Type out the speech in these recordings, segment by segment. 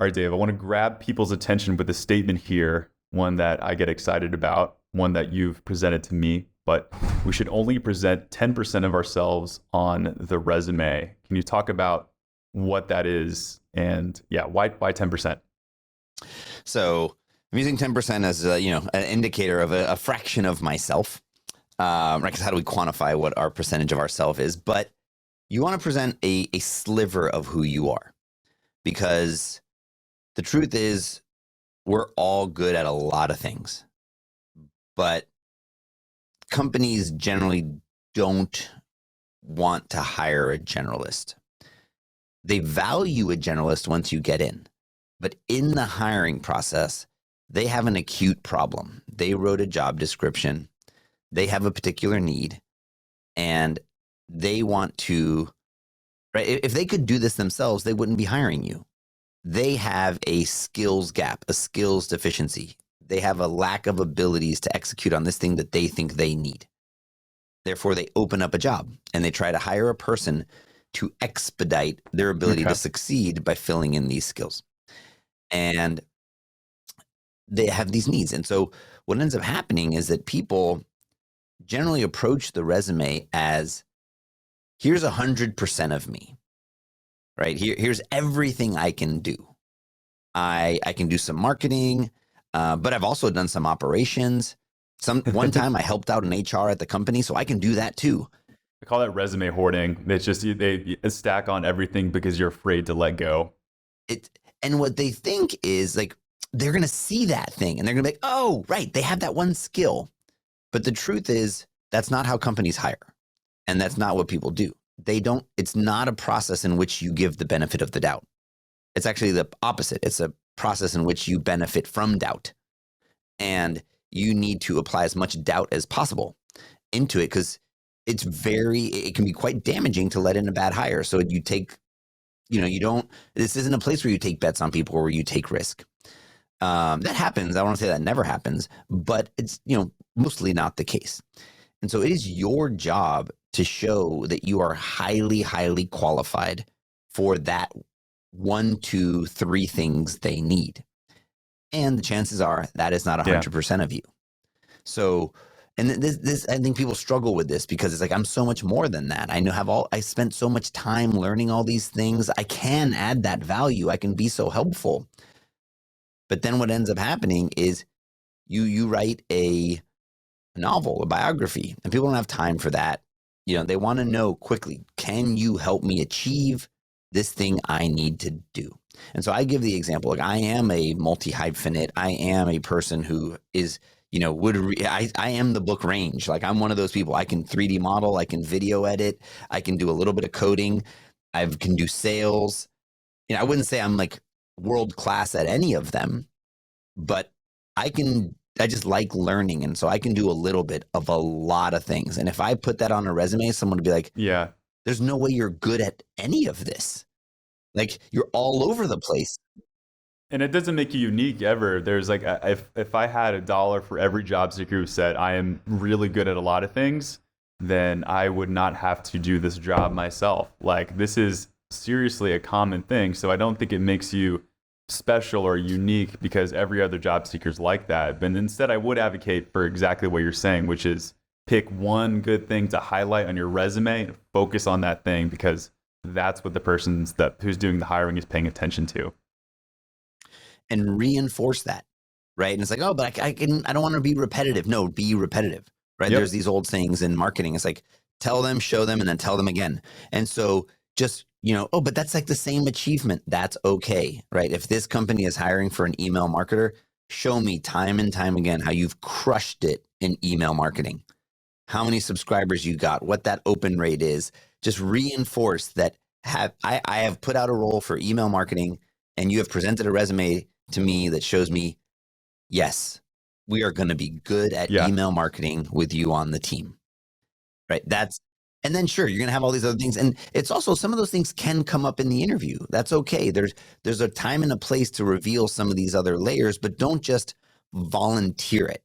All right, Dave, I want to grab people's attention with a statement here, one that I get excited about, one that you've presented to me, but we should only present 10% of ourselves on the resume. Can you talk about what that is and yeah, why 10%? So I'm using 10% as an indicator of a fraction of myself. Right? Because how do we quantify what our percentage of ourself is? But you want to present a sliver of who you are, because the truth is we're all good at a lot of things, but companies generally don't want to hire a generalist. They value a generalist once you get in, but in the hiring process, they have an acute problem. They wrote a job description, they have a particular need, and they want to, right? If they could do this themselves, they wouldn't be hiring you. They have a skills gap, a skills deficiency. They have a lack of abilities to execute on this thing that they think they need. Therefore, they open up a job and they try to hire a person to expedite their ability to succeed by filling in these skills. And they have these needs. And so what ends up happening is that people generally approach the resume as, here's 100% of me, right? Here's everything I can do. I can do some marketing, but I've also done some operations. One time I helped out in HR at the company, so I can do that too. I call that resume hoarding. It's just they stack on everything because you're afraid to let go. And what they think is like, they're going to see that thing and they're going to be like, oh, right, they have that one skill. But the truth is that's not how companies hire. And that's not what people do. It's not a process in which you give the benefit of the doubt. It's actually the opposite. It's a process in which you benefit from doubt. And you need to apply as much doubt as possible into it, because it can be quite damaging to let in a bad hire. So you take, this isn't a place where you take bets on people or where you take risk. That happens. I don't want to say that never happens, but it's, mostly not the case. And so it is your job to show that you are highly, highly qualified for that 1, 2, 3 things they need. And the chances are that is not 100% of you. So, and this, I think people struggle with this because it's like, I'm so much more than that. I spent so much time learning all these things. I can add that value. I can be so helpful. But then what ends up happening is you write a novel, a biography, and people don't have time for that. They want to know quickly, can you help me achieve this thing I need to do? And so I give the example, like I am a multi-hyphenate. I am a person who is, I am the book range. Like I'm one of those people. I can 3D model, I can video edit, I can do a little bit of coding, I can do sales. I wouldn't say I'm like world class at any of them, but I just like learning. And so I can do a little bit of a lot of things. And if I put that on a resume, someone would be like, yeah, there's no way you're good at any of this. Like you're all over the place. And it doesn't make you unique ever. There's like, if I had $1 for every job seeker who said I am really good at a lot of things, then I would not have to do this job myself. Like this is seriously a common thing. So I don't think it makes you special or unique because every other job seeker's like that. But instead, I would advocate for exactly what you're saying, which is pick one good thing to highlight on your resume and focus on that thing, because that's what the person who's doing the hiring is paying attention to. And reinforce that, right? And it's like, oh, but I don't want to be repetitive. No, be repetitive, right? Yep. There's these old sayings in marketing. It's like, tell them, show them, and then tell them again. And so just, oh, but that's like the same achievement. That's okay, right? If this company is hiring for an email marketer, show me time and time again how you've crushed it in email marketing, how many subscribers you got, what that open rate is. Just reinforce that I have put out a role for email marketing and you have presented a resume to me that shows me, yes, we are going to be good at email marketing with you on the team, right? And then sure, you're going to have all these other things. And it's also, some of those things can come up in the interview. That's okay. There's a time and a place to reveal some of these other layers, but don't just volunteer it.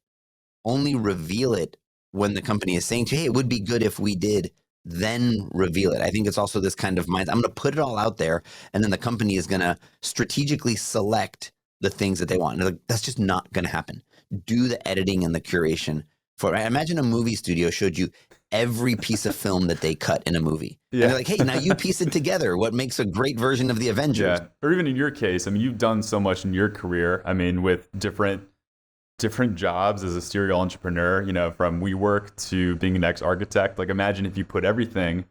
Only reveal it when the company is saying to you, hey, it would be good if we did then reveal it. I think it's also this kind of mind. I'm going to put it all out there, and then the company is going to strategically select the things that they want. And like, that's just not going to happen. Do the editing and the curation for it. Imagine a movie studio showed you every piece of film that they cut in a movie. Yeah. And they're like, hey, now you piece it together. What makes a great version of the Avengers? Yeah. Or even in your case, I mean, you've done so much in your career. I mean, with different jobs as a serial entrepreneur, you know, from WeWork to being an ex-architect. Like, imagine if you put everything,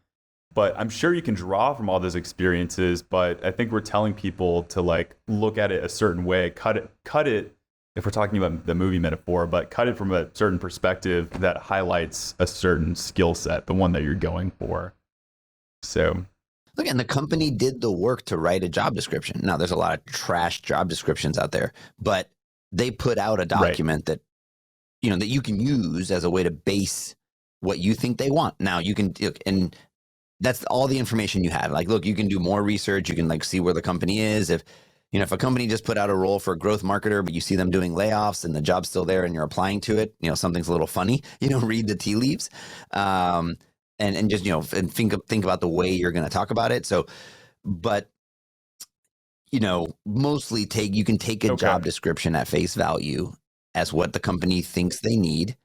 but I'm sure you can draw from all those experiences, but I think we're telling people to like look at it a certain way, cut it if we're talking about the movie metaphor, but cut it from a certain perspective that highlights a certain skill set, the one that you're going for. So look, and the company did the work to write a job description. Now, there's a lot of trash job descriptions out there, but they put out a document that, you know, that you can use as a way to base what you think they want. Now you can, and that's all the information you have. Like, look, you can do more research. You can like see where the company is. If, you know, if a company just put out a role for a growth marketer, but you see them doing layoffs and the job's still there and you're applying to it, you know, something's a little funny, you know, read the tea leaves. And just, you know, and think about the way you're going to talk about it. So, but, you know, mostly you can take a job description at face value as what the company thinks they need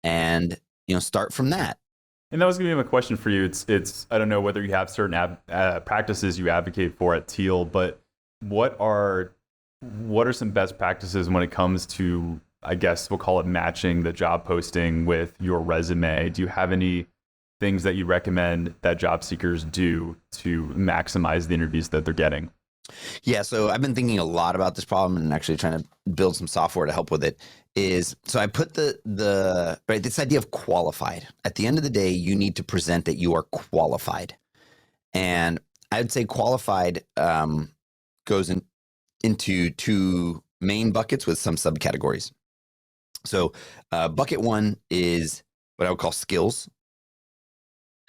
and, you know, start from that. And that was going to be my question for you. It's I don't know whether you have certain practices you advocate for at Teal, but what are some best practices when it comes to, I guess we'll call it matching the job posting with your resume? Do you have any things that you recommend that job seekers do to maximize the interviews that they're getting? Yeah, so I've been thinking a lot about this problem and actually trying to build some software to help with it. So I put this idea of qualified. At the end of the day, you need to present that you are qualified, and I would say qualified goes into two main buckets with some subcategories. So bucket one is what I would call skills,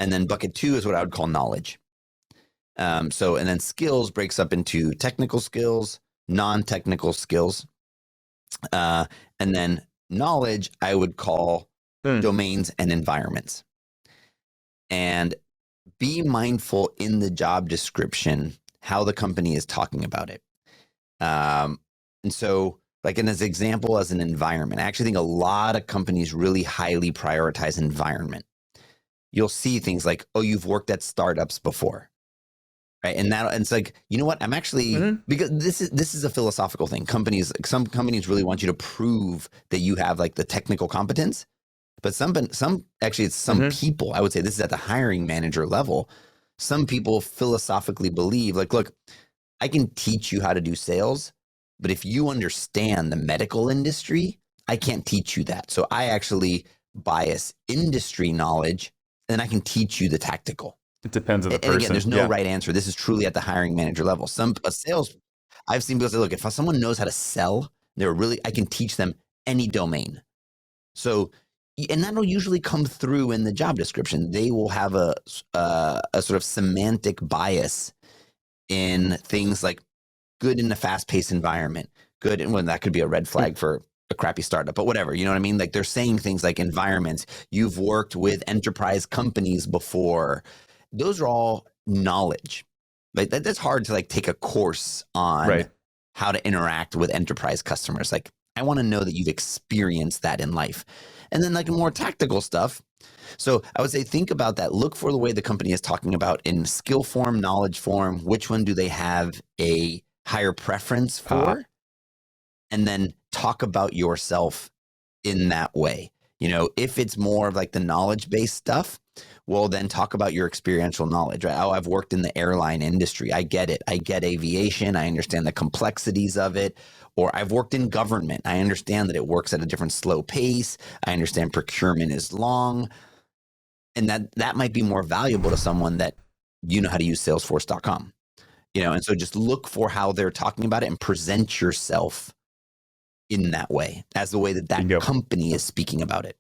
and then bucket two is what I would call knowledge. And then skills breaks up into technical skills, non-technical skills. And then knowledge, I would call domains and environments. And be mindful in the job description how the company is talking about it. And so, like in this example, as an environment, I actually think a lot of companies really highly prioritize environment. You'll see things like, oh, you've worked at startups before. Right. And it's like, you know what? I'm actually, because this is a philosophical thing. Some companies really want you to prove that you have like the technical competence, but some people, I would say this is at the hiring manager level. Some people philosophically believe like, look, I can teach you how to do sales, but if you understand the medical industry, I can't teach you that. So I actually bias industry knowledge and I can teach you the tactical. It depends on the person. And again, there's no right answer. This is truly at the hiring manager level. I've seen people say, look, if someone knows how to sell, I can teach them any domain. So, and that'll usually come through in the job description. They will have a sort of semantic bias in things like good in a fast-paced environment, good, and well, that could be a red flag for a crappy startup, but whatever, you know what I mean? Like they're saying things like environments. You've worked with enterprise companies before. Those are all knowledge. Like that's hard to like take a course on how to interact with enterprise customers. Like I want to know that you've experienced that in life. And then like more tactical stuff. So I would say, think about that. Look for the way the company is talking about in skill form, knowledge form. Which one do they have a higher preference for? And then talk about yourself in that way. You know, if it's more of like the knowledge-based stuff, well, then talk about your experiential knowledge, right? Oh, I've worked in the airline industry. I get it. I get aviation. I understand the complexities of it. Or I've worked in government. I understand that it works at a different slow pace. I understand procurement is long. And that might be more valuable to someone that you know how to use Salesforce.com. You know, and so just look for how they're talking about it and present yourself in that way, as the way that company is speaking about it.